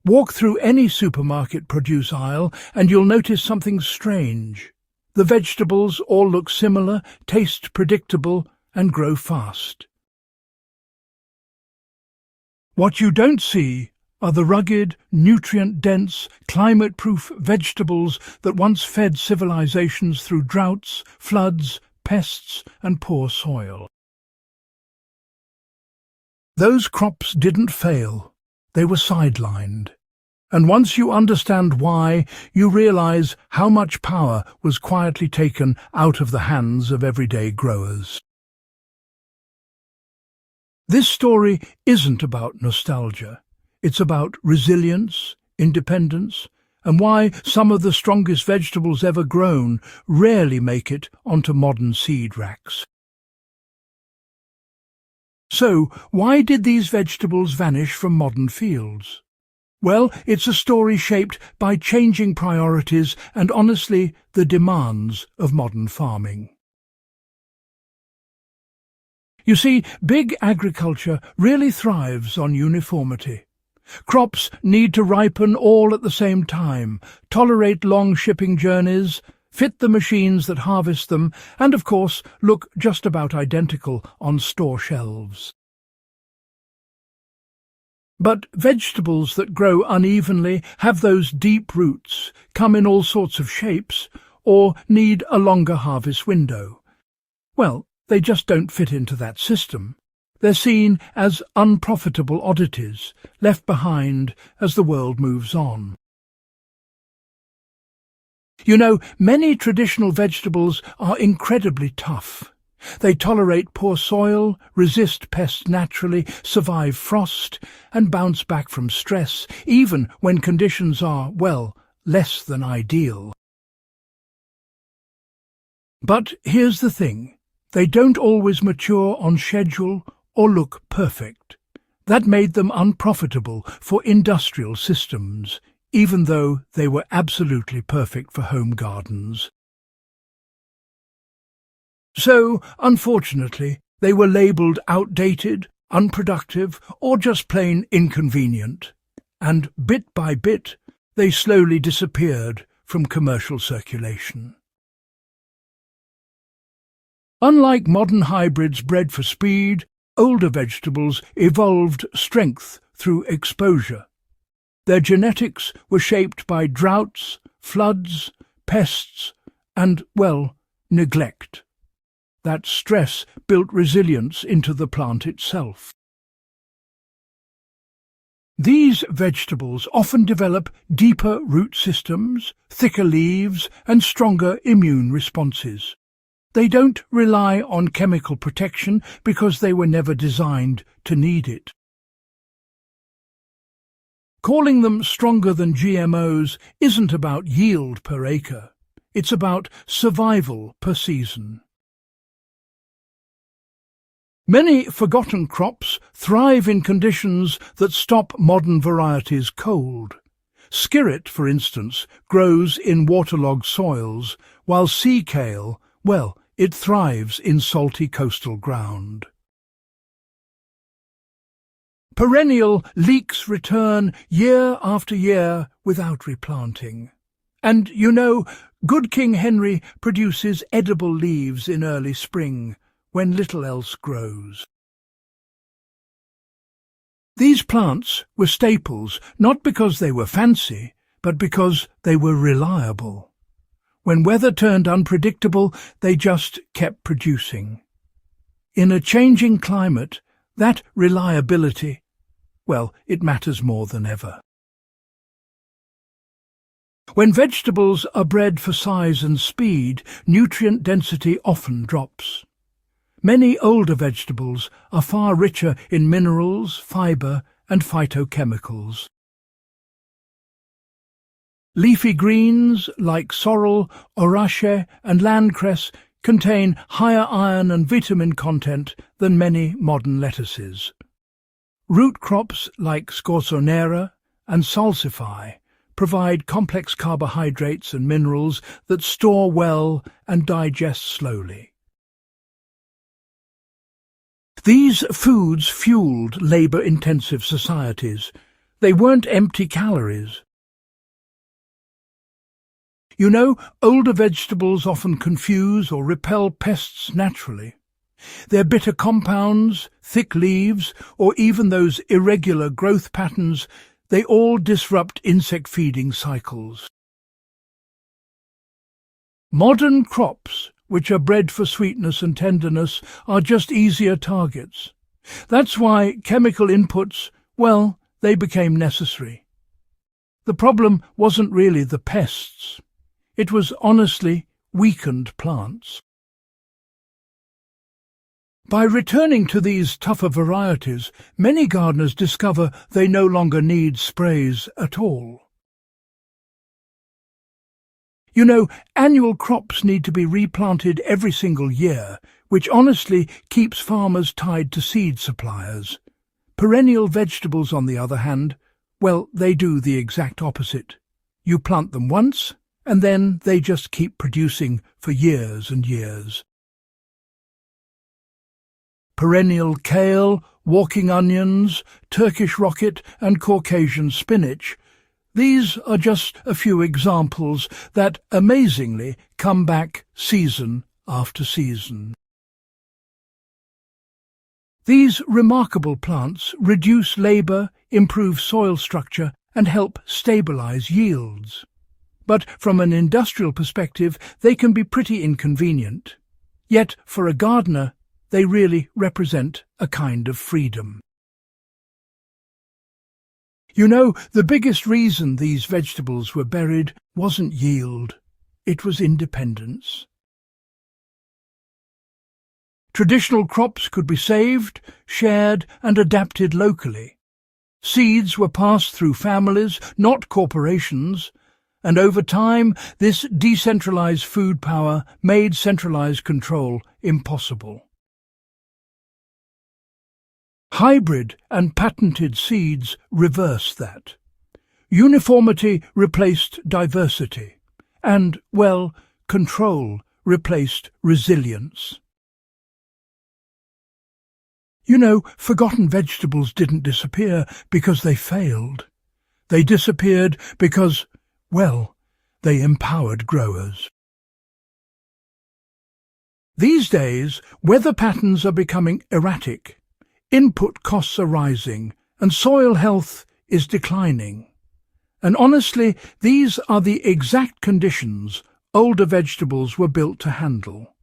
Walk through any supermarket produce aisle and you'll notice something strange. The vegetables all look similar, taste predictable, and grow fast. What you don't see are the rugged, nutrient-dense, climate-proof vegetables that once fed civilizations through droughts, floods, pests, and poor soil. Those crops didn't fail. They were sidelined. And once you understand why, you realize how much power was quietly taken out of the hands of everyday growers. This story isn't about nostalgia. It's about resilience, independence, and why some of the strongest vegetables ever grown rarely make it onto modern seed racks. So, why did these vegetables vanish from modern fields? Well, it's a story shaped by changing priorities and, honestly, the demands of modern farming. You see, big agriculture really thrives on uniformity. Crops need to ripen all at the same time, tolerate long shipping journeys, fit the machines that harvest them, and, of course, look just about identical on store shelves. But vegetables that grow unevenly, have those deep roots, come in all sorts of shapes, or need a longer harvest window. Well, they just don't fit into that system. They're seen as unprofitable oddities, left behind as the world moves on. You know, many traditional vegetables are incredibly tough. They tolerate poor soil, resist pests naturally, survive frost, and bounce back from stress, even when conditions are, well, less than ideal. But here's the thing. They don't always mature on schedule or look perfect. That made them unprofitable for industrial systems, even though they were absolutely perfect for home gardens. So, unfortunately, they were labelled outdated, unproductive, or just plain inconvenient. And bit by bit, they slowly disappeared from commercial circulation. Unlike modern hybrids bred for speed, older vegetables evolved strength through exposure. Their genetics were shaped by droughts, floods, pests, and, well, neglect. That stress built resilience into the plant itself. These vegetables often develop deeper root systems, thicker leaves, and stronger immune responses. They don't rely on chemical protection because they were never designed to need it. Calling them stronger than GMOs isn't about yield per acre. It's about survival per season. Many forgotten crops thrive in conditions that stop modern varieties cold. Skirret, for instance, grows in waterlogged soils, while sea kale, well, it thrives in salty coastal ground. Perennial leeks return year after year without replanting. And, you know, good King Henry produces edible leaves in early spring, when little else grows. These plants were staples, not because they were fancy, but because they were reliable. When weather turned unpredictable, they just kept producing. In a changing climate, that reliability, well, it matters more than ever. When vegetables are bred for size and speed, nutrient density often drops. Many older vegetables are far richer in minerals, fibre, and phytochemicals. Leafy greens like sorrel, orache, and landcress contain higher iron and vitamin content than many modern lettuces. Root crops like scorzonera and salsify provide complex carbohydrates and minerals that store well and digest slowly. These foods fueled labour-intensive societies, They weren't empty calories. You know, older vegetables often confuse or repel pests naturally. Their bitter compounds, thick leaves, or even those irregular growth patterns, they all disrupt insect-feeding cycles. Modern crops, which are bred for sweetness and tenderness, are just easier targets. That's why chemical inputs, well, they became necessary. The problem wasn't really the pests. It was honestly weakened plants. By returning to these tougher varieties, many gardeners discover they no longer need sprays at all. You know, annual crops need to be replanted every single year, which honestly keeps farmers tied to seed suppliers. Perennial vegetables, on the other hand, well, they do the exact opposite. You plant them once, and then they just keep producing for years and years. Perennial kale, walking onions, Turkish rocket and Caucasian spinach, these are just a few examples that, amazingly, come back season after season. These remarkable plants reduce labour, improve soil structure, and help stabilise yields. But from an industrial perspective, they can be pretty inconvenient. Yet, for a gardener, they really represent a kind of freedom. You know, the biggest reason these vegetables were buried wasn't yield, it was independence. Traditional crops could be saved, shared, and adapted locally. Seeds were passed through families, not corporations, and over time this decentralized food power made centralized control impossible. Hybrid and patented seeds reversed that. Uniformity replaced diversity, and, well, control replaced resilience. You know, forgotten vegetables didn't disappear because they failed. They disappeared because, well, they empowered growers. These days, weather patterns are becoming erratic, input costs are rising, and soil health is declining. And honestly, these are the exact conditions older vegetables were built to handle.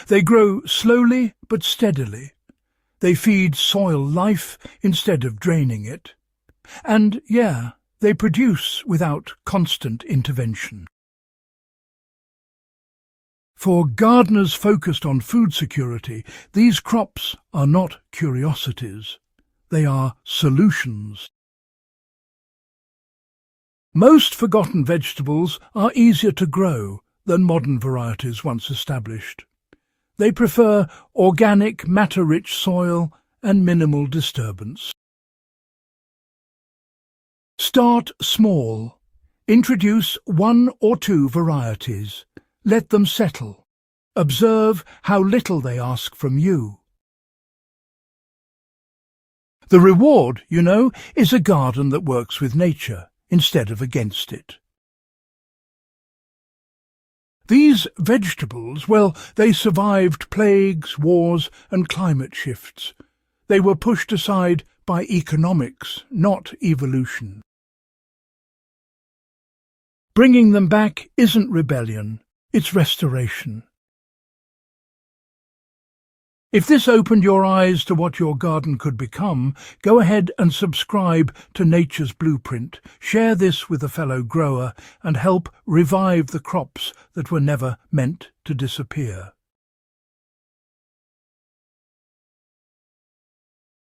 They grow slowly but steadily. They feed soil life instead of draining it. And, yeah, they produce without constant intervention. For gardeners focused on food security, these crops are not curiosities. They are solutions. Most forgotten vegetables are easier to grow than modern varieties once established. They prefer organic, matter-rich soil and minimal disturbance. Start small. Introduce 1 or 2 varieties. Let them settle. Observe how little they ask from you. The reward, you know, is a garden that works with nature instead of against it. These vegetables, well, they survived plagues, wars, and climate shifts. They were pushed aside by economics, not evolution. Bringing them back isn't rebellion, it's restoration. If this opened your eyes to what your garden could become, go ahead and subscribe to Nature's Blueprint. Share this with a fellow grower and help revive the crops that were never meant to disappear.